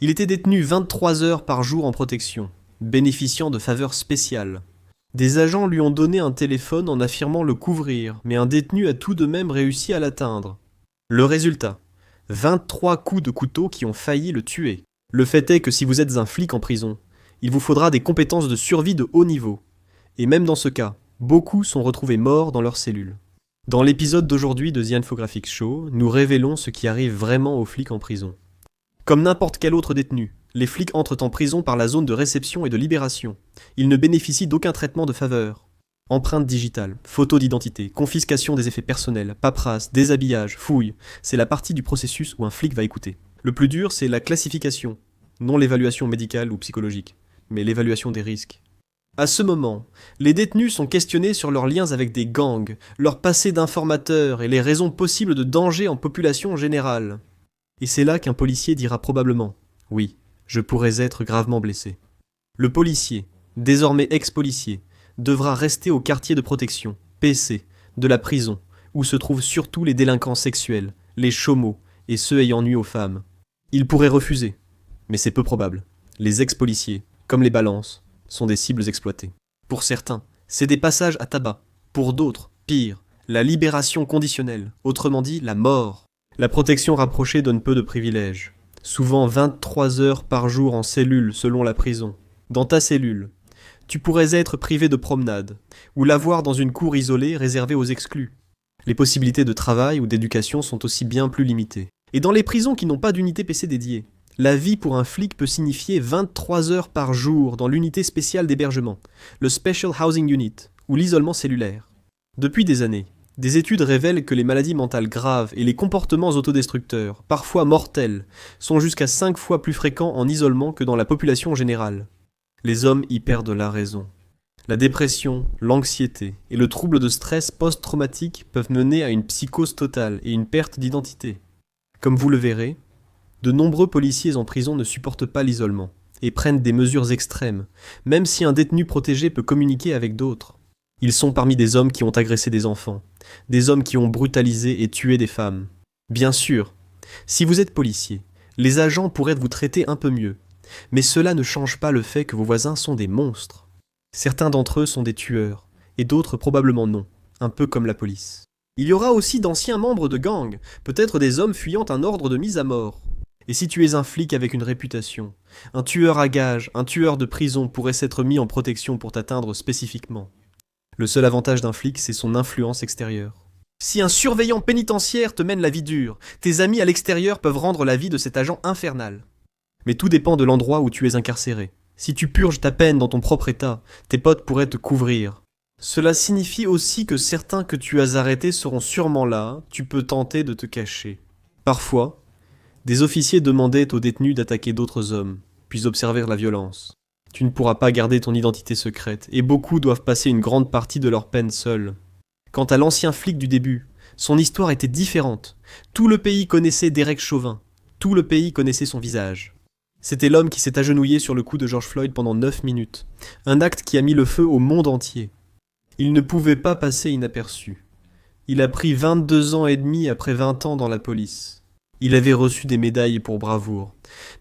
Il était détenu 23 heures par jour en protection, bénéficiant de faveurs spéciales. Des agents lui ont donné un téléphone en affirmant le couvrir, mais un détenu a tout de même réussi à l'atteindre. Le résultat, 23 coups de couteau qui ont failli le tuer. Le fait est que si vous êtes un flic en prison, il vous faudra des compétences de survie de haut niveau. Et même dans ce cas, beaucoup sont retrouvés morts dans leurs cellules. Dans l'épisode d'aujourd'hui de The Infographics Show, nous révélons ce qui arrive vraiment aux flics en prison. Comme n'importe quel autre détenu, les flics entrent en prison par la zone de réception et de libération. Ils ne bénéficient d'aucun traitement de faveur. Empreintes digitales, photos d'identité, confiscation des effets personnels, paperasse, déshabillage, fouille, c'est la partie du processus où un flic va écouter. Le plus dur, c'est la classification, non l'évaluation médicale ou psychologique, mais l'évaluation des risques. À ce moment, les détenus sont questionnés sur leurs liens avec des gangs, leur passé d'informateurs et les raisons possibles de danger en population générale. Et c'est là qu'un policier dira probablement « Oui, je pourrais être gravement blessé ». Le policier, désormais ex-policier, devra rester au quartier de protection, PC, de la prison, où se trouvent surtout les délinquants sexuels, les chômeaux et ceux ayant nui aux femmes. Il pourrait refuser, mais c'est peu probable. Les ex-policiers, comme les balances, sont des cibles exploitées. Pour certains, c'est des passages à tabac. Pour d'autres, pire, la libération conditionnelle, autrement dit la mort. La protection rapprochée donne peu de privilèges. Souvent 23 heures par jour en cellule selon la prison. Dans ta cellule, tu pourrais être privé de promenade, ou l'avoir dans une cour isolée réservée aux exclus. Les possibilités de travail ou d'éducation sont aussi bien plus limitées. Et dans les prisons qui n'ont pas d'unité PC dédiée, la vie pour un flic peut signifier 23 heures par jour dans l'unité spéciale d'hébergement, le Special Housing Unit, ou l'isolement cellulaire. Depuis des années, des études révèlent que les maladies mentales graves et les comportements autodestructeurs, parfois mortels, sont jusqu'à 5 fois plus fréquents en isolement que dans la population générale. Les hommes y perdent la raison. La dépression, l'anxiété et le trouble de stress post-traumatique peuvent mener à une psychose totale et une perte d'identité. Comme vous le verrez, de nombreux policiers en prison ne supportent pas l'isolement et prennent des mesures extrêmes, même si un détenu protégé peut communiquer avec d'autres. Ils sont parmi des hommes qui ont agressé des enfants, des hommes qui ont brutalisé et tué des femmes. Bien sûr, si vous êtes policier, les agents pourraient vous traiter un peu mieux, mais cela ne change pas le fait que vos voisins sont des monstres. Certains d'entre eux sont des tueurs, et d'autres probablement non, un peu comme la police. Il y aura aussi d'anciens membres de gangs, peut-être des hommes fuyant un ordre de mise à mort. Et si tu es un flic avec une réputation, un tueur à gages, un tueur de prison pourrait s'être mis en protection pour t'atteindre spécifiquement. Le seul avantage d'un flic, c'est son influence extérieure. Si un surveillant pénitentiaire te mène la vie dure, tes amis à l'extérieur peuvent rendre la vie de cet agent infernale. Mais tout dépend de l'endroit où tu es incarcéré. Si tu purges ta peine dans ton propre état, tes potes pourraient te couvrir. Cela signifie aussi que certains que tu as arrêtés seront sûrement là, tu peux tenter de te cacher. Parfois, des officiers demandaient aux détenus d'attaquer d'autres hommes, puis observer la violence. Tu ne pourras pas garder ton identité secrète, et beaucoup doivent passer une grande partie de leur peine seuls. Quant à l'ancien flic du début, son histoire était différente. Tout le pays connaissait Derek Chauvin. Tout le pays connaissait son visage. C'était l'homme qui s'est agenouillé sur le cou de George Floyd pendant 9 minutes. Un acte qui a mis le feu au monde entier. Il ne pouvait pas passer inaperçu. Il a pris 22 ans et demi après 20 ans dans la police. Il avait reçu des médailles pour bravoure,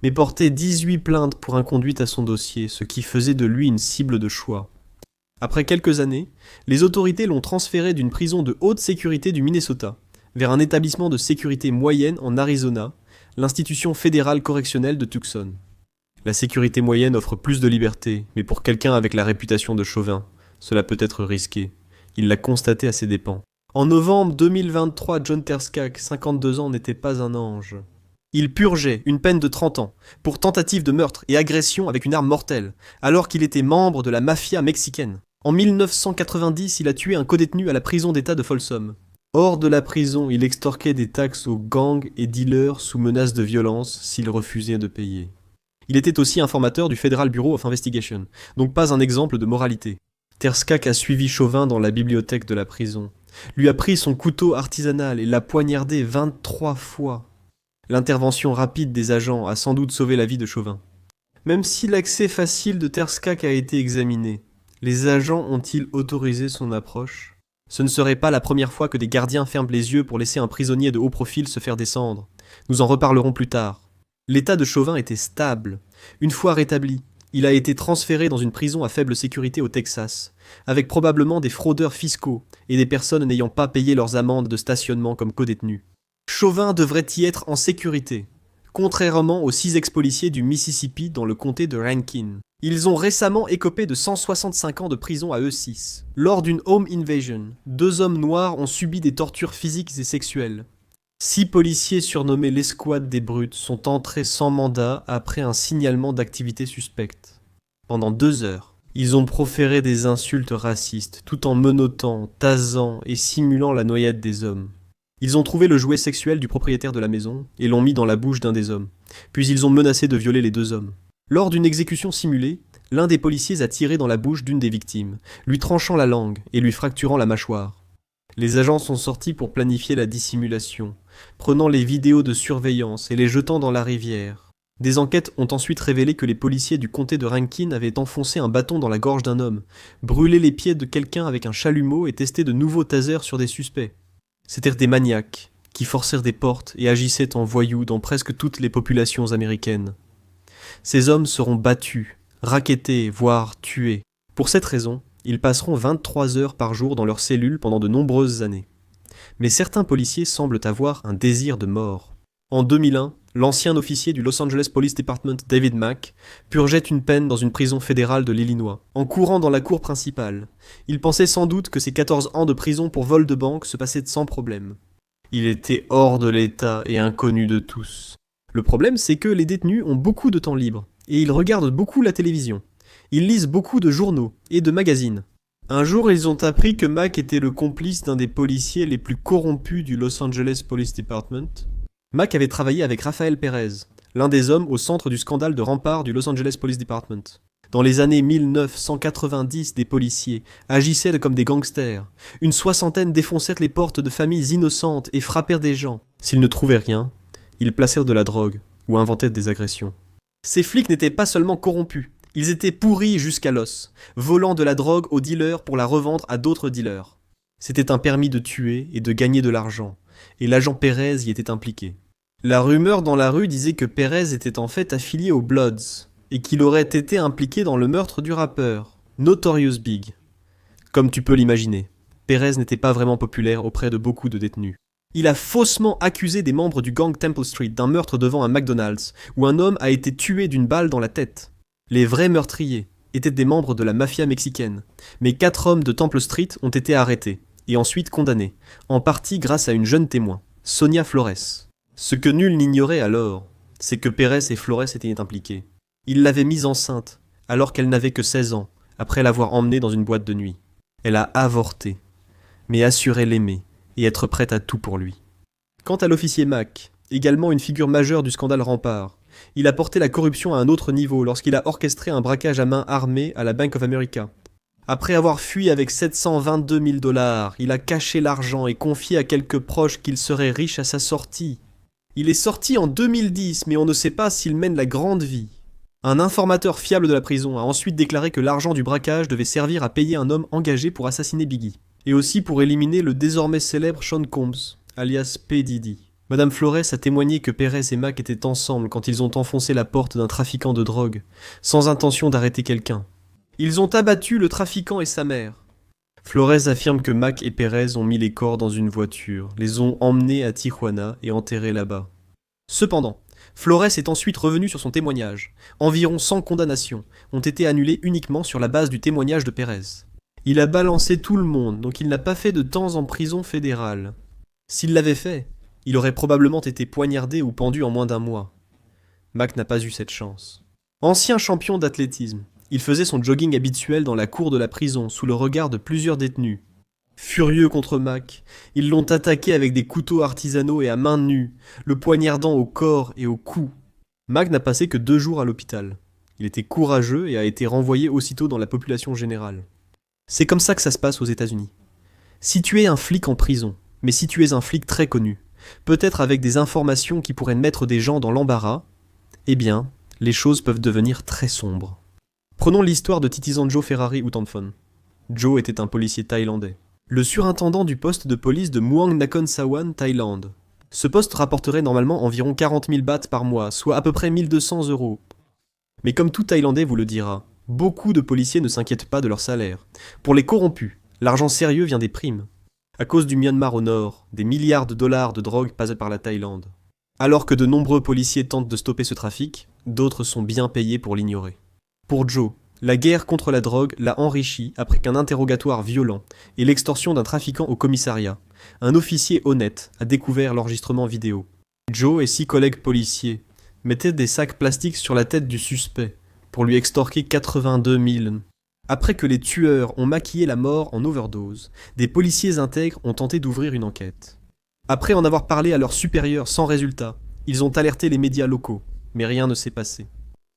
mais portait 18 plaintes pour inconduite à son dossier, ce qui faisait de lui une cible de choix. Après quelques années, les autorités l'ont transféré d'une prison de haute sécurité du Minnesota vers un établissement de sécurité moyenne en Arizona, l'institution fédérale correctionnelle de Tucson. La sécurité moyenne offre plus de liberté, mais pour quelqu'un avec la réputation de Chauvin, cela peut être risqué. Il l'a constaté à ses dépens. En novembre 2023, John Terskak, 52 ans, n'était pas un ange. Il purgeait une peine de 30 ans pour tentative de meurtre et agression avec une arme mortelle, alors qu'il était membre de la mafia mexicaine. En 1990, il a tué un codétenu à la prison d'État de Folsom. Hors de la prison, il extorquait des taxes aux gangs et dealers sous menace de violence s'ils refusaient de payer. Il était aussi informateur du Federal Bureau of Investigation, donc pas un exemple de moralité. Terskak a suivi Chauvin dans la bibliothèque de la prison, lui a pris son couteau artisanal et l'a poignardé 23 fois. L'intervention rapide des agents a sans doute sauvé la vie de Chauvin. Même si l'accès facile de Terskak a été examiné, les agents ont-ils autorisé son approche ? Ce ne serait pas la première fois que des gardiens ferment les yeux pour laisser un prisonnier de haut profil se faire descendre. Nous en reparlerons plus tard. L'état de Chauvin était stable. Une fois rétabli, il a été transféré dans une prison à faible sécurité au Texas, avec probablement des fraudeurs fiscaux et des personnes n'ayant pas payé leurs amendes de stationnement comme codétenus. Chauvin devrait y être en sécurité, contrairement aux 6 ex-policiers du Mississippi dans le comté de Rankin. Ils ont récemment écopé de 165 ans de prison à eux 6. Lors d'une home invasion, 2 hommes noirs ont subi des tortures physiques et sexuelles. 6 policiers surnommés l'escouade des brutes sont entrés sans mandat après un signalement d'activité suspecte. Pendant 2 heures, ils ont proféré des insultes racistes tout en menottant, tasant et simulant la noyade des hommes. Ils ont trouvé le jouet sexuel du propriétaire de la maison et l'ont mis dans la bouche d'un des hommes. Puis ils ont menacé de violer les 2 hommes. Lors d'une exécution simulée, l'un des policiers a tiré dans la bouche d'une des victimes, lui tranchant la langue et lui fracturant la mâchoire. Les agents sont sortis pour planifier la dissimulation, prenant les vidéos de surveillance et les jetant dans la rivière. Des enquêtes ont ensuite révélé que les policiers du comté de Rankin avaient enfoncé un bâton dans la gorge d'un homme, brûlé les pieds de quelqu'un avec un chalumeau et testé de nouveaux tasers sur des suspects. C'étaient des maniaques qui forcèrent des portes et agissaient en voyous dans presque toutes les populations américaines. Ces hommes seront battus, rackettés, voire tués. Pour cette raison, ils passeront 23 heures par jour dans leurs cellules pendant de nombreuses années. Mais certains policiers semblent avoir un désir de mort. En 2001, l'ancien officier du Los Angeles Police Department David Mack purgeait une peine dans une prison fédérale de l'Illinois. En courant dans la cour principale, il pensait sans doute que ses 14 ans de prison pour vol de banque se passaient sans problème. Il était hors de l'état et inconnu de tous. Le problème, c'est que les détenus ont beaucoup de temps libre, et ils regardent beaucoup la télévision. Ils lisent beaucoup de journaux et de magazines. Un jour, ils ont appris que Mack était le complice d'un des policiers les plus corrompus du Los Angeles Police Department. Mack avait travaillé avec Rafael Perez, l'un des hommes au centre du scandale de rempart du Los Angeles Police Department. Dans les années 1990, des policiers agissaient comme des gangsters. Une 60aine défoncèrent les portes de familles innocentes et frappèrent des gens. S'ils ne trouvaient rien, ils placèrent de la drogue ou inventaient des agressions. Ces flics n'étaient pas seulement corrompus, ils étaient pourris jusqu'à l'os, volant de la drogue aux dealers pour la revendre à d'autres dealers. C'était un permis de tuer et de gagner de l'argent, et l'agent Perez y était impliqué. La rumeur dans la rue disait que Perez était en fait affilié aux Bloods, et qu'il aurait été impliqué dans le meurtre du rappeur, Notorious Big. Comme tu peux l'imaginer, Perez n'était pas vraiment populaire auprès de beaucoup de détenus. Il a faussement accusé des membres du gang Temple Street d'un meurtre devant un McDonald's, où un homme a été tué d'une balle dans la tête. Les vrais meurtriers étaient des membres de la mafia mexicaine, mais 4 hommes de Temple Street ont été arrêtés, et ensuite condamnés, en partie grâce à une jeune témoin, Sonia Flores. Ce que nul n'ignorait alors, c'est que Perez et Flores étaient impliqués. Il l'avait mise enceinte, alors qu'elle n'avait que 16 ans, après l'avoir emmenée dans une boîte de nuit. Elle a avorté, mais assurait l'aimer, et être prête à tout pour lui. Quant à l'officier Mack, également une figure majeure du scandale Rempart, il a porté la corruption à un autre niveau lorsqu'il a orchestré un braquage à main armée à la Bank of America. Après avoir fui avec 722 000 $, il a caché l'argent et confié à quelques proches qu'il serait riche à sa sortie. Il est sorti en 2010, mais on ne sait pas s'il mène la grande vie. Un informateur fiable de la prison a ensuite déclaré que l'argent du braquage devait servir à payer un homme engagé pour assassiner Biggie, et aussi pour éliminer le désormais célèbre Sean Combs, alias P. Diddy. Madame Flores a témoigné que Perez et Mack étaient ensemble quand ils ont enfoncé la porte d'un trafiquant de drogue, sans intention d'arrêter quelqu'un. Ils ont abattu le trafiquant et sa mère. Flores affirme que Mack et Perez ont mis les corps dans une voiture, les ont emmenés à Tijuana et enterrés là-bas. Cependant, Flores est ensuite revenu sur son témoignage. Environ 100 condamnations ont été annulées uniquement sur la base du témoignage de Perez. Il a balancé tout le monde, donc il n'a pas fait de temps en prison fédérale. S'il l'avait fait, il aurait probablement été poignardé ou pendu en moins d'1 mois. Mack n'a pas eu cette chance. Ancien champion d'athlétisme, il faisait son jogging habituel dans la cour de la prison sous le regard de plusieurs détenus. Furieux contre Mack, ils l'ont attaqué avec des couteaux artisanaux et à main nue, le poignardant au corps et au cou. Mack n'a passé que 2 jours à l'hôpital. Il était courageux et a été renvoyé aussitôt dans la population générale. C'est comme ça que ça se passe aux États-Unis. Si tu es un flic en prison, mais si tu es un flic très connu, peut-être avec des informations qui pourraient mettre des gens dans l'embarras, eh bien, les choses peuvent devenir très sombres. Prenons l'histoire de Titizan Joe Ferrari Utanfon. Joe était un policier thaïlandais. Le surintendant du poste de police de Muang Nakhon Sawan, Thaïlande. Ce poste rapporterait normalement environ 40 000 bahts par mois, soit à peu près 1200 euros. Mais comme tout Thaïlandais vous le dira, beaucoup de policiers ne s'inquiètent pas de leur salaire. Pour les corrompus, l'argent sérieux vient des primes. À cause du Myanmar au nord, des milliards de dollars de drogue passent par la Thaïlande. Alors que de nombreux policiers tentent de stopper ce trafic, d'autres sont bien payés pour l'ignorer. Pour Joe, la guerre contre la drogue l'a enrichi après qu'un interrogatoire violent et l'extorsion d'un trafiquant au commissariat, un officier honnête a découvert l'enregistrement vidéo. Joe et 6 collègues policiers mettaient des sacs plastiques sur la tête du suspect pour lui extorquer 82 000. Après que les tueurs ont maquillé la mort en overdose, des policiers intègres ont tenté d'ouvrir une enquête. Après en avoir parlé à leurs supérieurs sans résultat, ils ont alerté les médias locaux, mais rien ne s'est passé.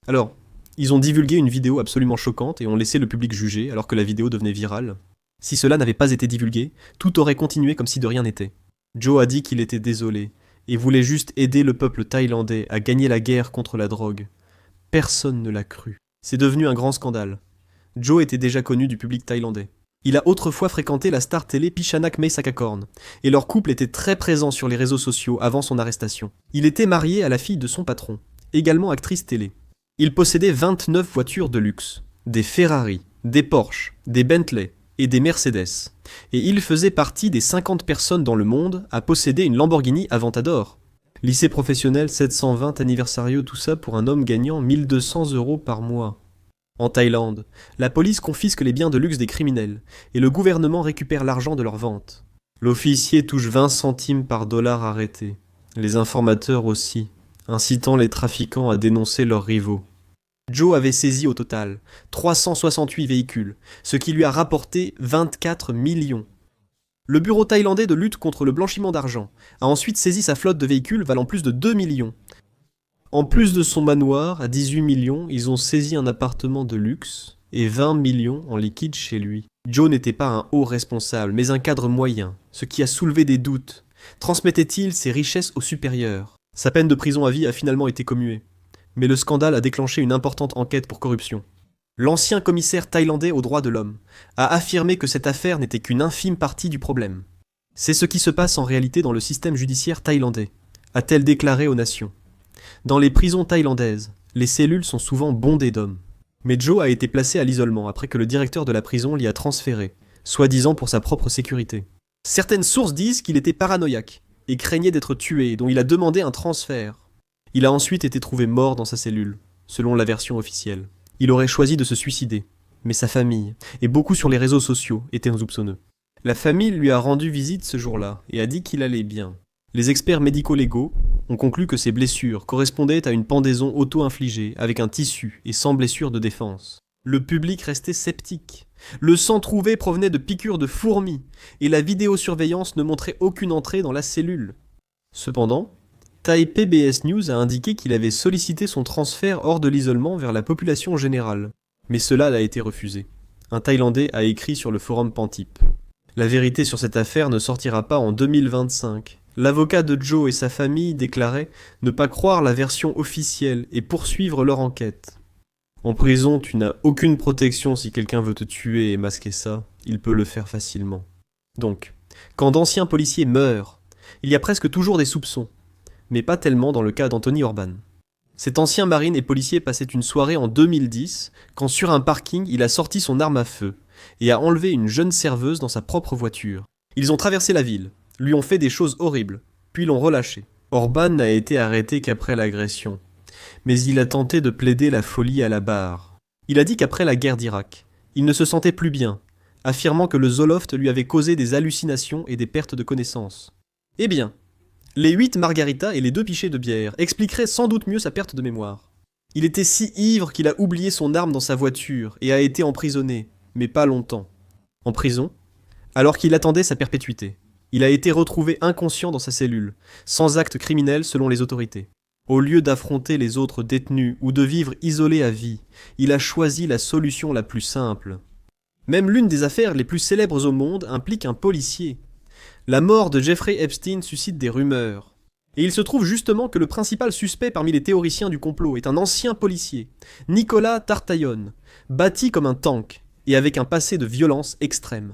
Alors, ils ont divulgué une vidéo absolument choquante et ont laissé le public juger alors que la vidéo devenait virale. Si cela n'avait pas été divulgué, tout aurait continué comme si de rien n'était. Joe a dit qu'il était désolé et voulait juste aider le peuple thaïlandais à gagner la guerre contre la drogue. Personne ne l'a cru. C'est devenu un grand scandale. Joe était déjà connu du public thaïlandais. Il a autrefois fréquenté la star télé Pichanak Meisakakorn, et leur couple était très présent sur les réseaux sociaux avant son arrestation. Il était marié à la fille de son patron, également actrice télé. Il possédait 29 voitures de luxe, des Ferrari, des Porsche, des Bentley et des Mercedes. Et il faisait partie des 50 personnes dans le monde à posséder une Lamborghini Aventador. Lycée professionnel 720 anniversario, tout ça pour un homme gagnant 1200 euros par mois. En Thaïlande, la police confisque les biens de luxe des criminels et le gouvernement récupère l'argent de leur vente. L'officier touche 20 centimes par dollar arrêté. Les informateurs aussi, incitant les trafiquants à dénoncer leurs rivaux. Joe avait saisi au total 368 véhicules, ce qui lui a rapporté 24 millions. Le bureau thaïlandais de lutte contre le blanchiment d'argent a ensuite saisi sa flotte de véhicules valant plus de 2 millions. En plus de son manoir, à 18 millions, ils ont saisi un appartement de luxe et 20 millions en liquide chez lui. Joe n'était pas un haut responsable, mais un cadre moyen, ce qui a soulevé des doutes. Transmettait-il ses richesses aux supérieurs ? Sa peine de prison à vie a finalement été commuée. Mais le scandale a déclenché une importante enquête pour corruption. L'ancien commissaire thaïlandais aux droits de l'homme a affirmé que cette affaire n'était qu'une infime partie du problème. C'est ce qui se passe en réalité dans le système judiciaire thaïlandais, a-t-elle déclaré aux nations. Dans les prisons thaïlandaises, les cellules sont souvent bondées d'hommes. Mais Joe a été placé à l'isolement après que le directeur de la prison l'y a transféré, soi-disant pour sa propre sécurité. Certaines sources disent qu'il était paranoïaque et craignait d'être tué, dont il a demandé un transfert. Il a ensuite été trouvé mort dans sa cellule, selon la version officielle. Il aurait choisi de se suicider, mais sa famille, et beaucoup sur les réseaux sociaux, étaient soupçonneux. La famille lui a rendu visite ce jour-là et a dit qu'il allait bien. Les experts médico-légaux ont conclu que ces blessures correspondaient à une pendaison auto-infligée avec un tissu et sans blessure de défense. Le public restait sceptique. Le sang trouvé provenait de piqûres de fourmis et la vidéosurveillance ne montrait aucune entrée dans la cellule. Cependant, Thai PBS News a indiqué qu'il avait sollicité son transfert hors de l'isolement vers la population générale. Mais cela a été refusé. Un Thaïlandais a écrit sur le forum Pantip. La vérité sur cette affaire ne sortira pas en 2025. L'avocat de Joe et sa famille déclarait ne pas croire la version officielle et poursuivre leur enquête. En prison, tu n'as aucune protection si quelqu'un veut te tuer et masquer ça, il peut le faire facilement. Donc, quand d'anciens policiers meurent, il y a presque toujours des soupçons, mais pas tellement dans le cas d'Anthony Orban. Cet ancien marine et policier passait une soirée en 2010 quand sur un parking il a sorti son arme à feu et a enlevé une jeune serveuse dans sa propre voiture. Ils ont traversé la ville, lui ont fait des choses horribles, puis l'ont relâché. Orban n'a été arrêté qu'après l'agression, mais il a tenté de plaider la folie à la barre. Il a dit qu'après la guerre d'Irak, il ne se sentait plus bien, affirmant que le Zoloft lui avait causé des hallucinations et des pertes de connaissance. Eh bien, les 8 margaritas et les 2 pichets de bière expliqueraient sans doute mieux sa perte de mémoire. Il était si ivre qu'il a oublié son arme dans sa voiture et a été emprisonné, mais pas longtemps. En prison, alors qu'il attendait sa perpétuité. Il a été retrouvé inconscient dans sa cellule, sans acte criminel selon les autorités. Au lieu d'affronter les autres détenus ou de vivre isolé à vie, il a choisi la solution la plus simple. Même l'une des affaires les plus célèbres au monde implique un policier. La mort de Jeffrey Epstein suscite des rumeurs. Et il se trouve justement que le principal suspect parmi les théoriciens du complot est un ancien policier, Nicolas Tartaillon, bâti comme un tank et avec un passé de violence extrême.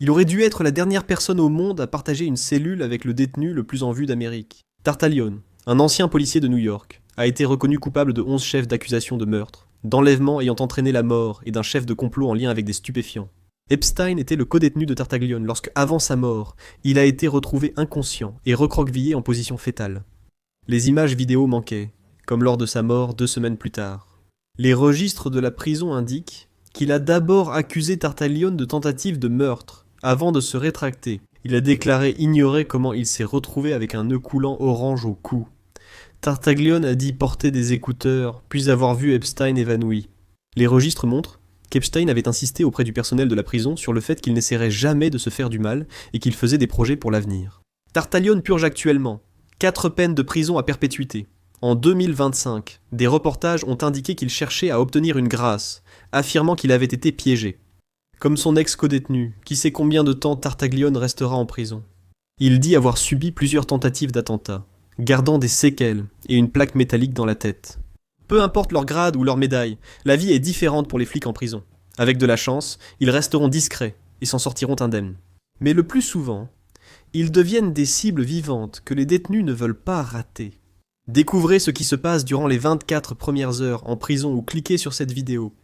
Il aurait dû être la dernière personne au monde à partager une cellule avec le détenu le plus en vue d'Amérique. Tartaglione, un ancien policier de New York, a été reconnu coupable de 11 chefs d'accusation de meurtre, d'enlèvement ayant entraîné la mort et d'un chef de complot en lien avec des stupéfiants. Epstein était le codétenu de Tartaglione lorsque, avant sa mort, il a été retrouvé inconscient et recroquevillé en position fétale. Les images vidéo manquaient, comme lors de sa mort 2 semaines plus tard. Les registres de la prison indiquent qu'il a d'abord accusé Tartaglione de tentative de meurtre, avant de se rétracter. Il a déclaré ignorer comment il s'est retrouvé avec un nœud coulant orange au cou. Tartaglione a dit porter des écouteurs, puis avoir vu Epstein évanoui. Les registres montrent qu'Epstein avait insisté auprès du personnel de la prison sur le fait qu'il n'essaierait jamais de se faire du mal et qu'il faisait des projets pour l'avenir. Tartaglione purge actuellement 4 peines de prison à perpétuité. En 2025, des reportages ont indiqué qu'il cherchait à obtenir une grâce, affirmant qu'il avait été piégé. Comme son ex-codétenu, qui sait combien de temps Tartaglione restera en prison. Il dit avoir subi plusieurs tentatives d'attentat, gardant des séquelles et une plaque métallique dans la tête. Peu importe leur grade ou leur médaille, la vie est différente pour les flics en prison. Avec de la chance, ils resteront discrets et s'en sortiront indemnes. Mais le plus souvent, ils deviennent des cibles vivantes que les détenus ne veulent pas rater. Découvrez ce qui se passe durant les 24 premières heures en prison ou cliquez sur cette vidéo.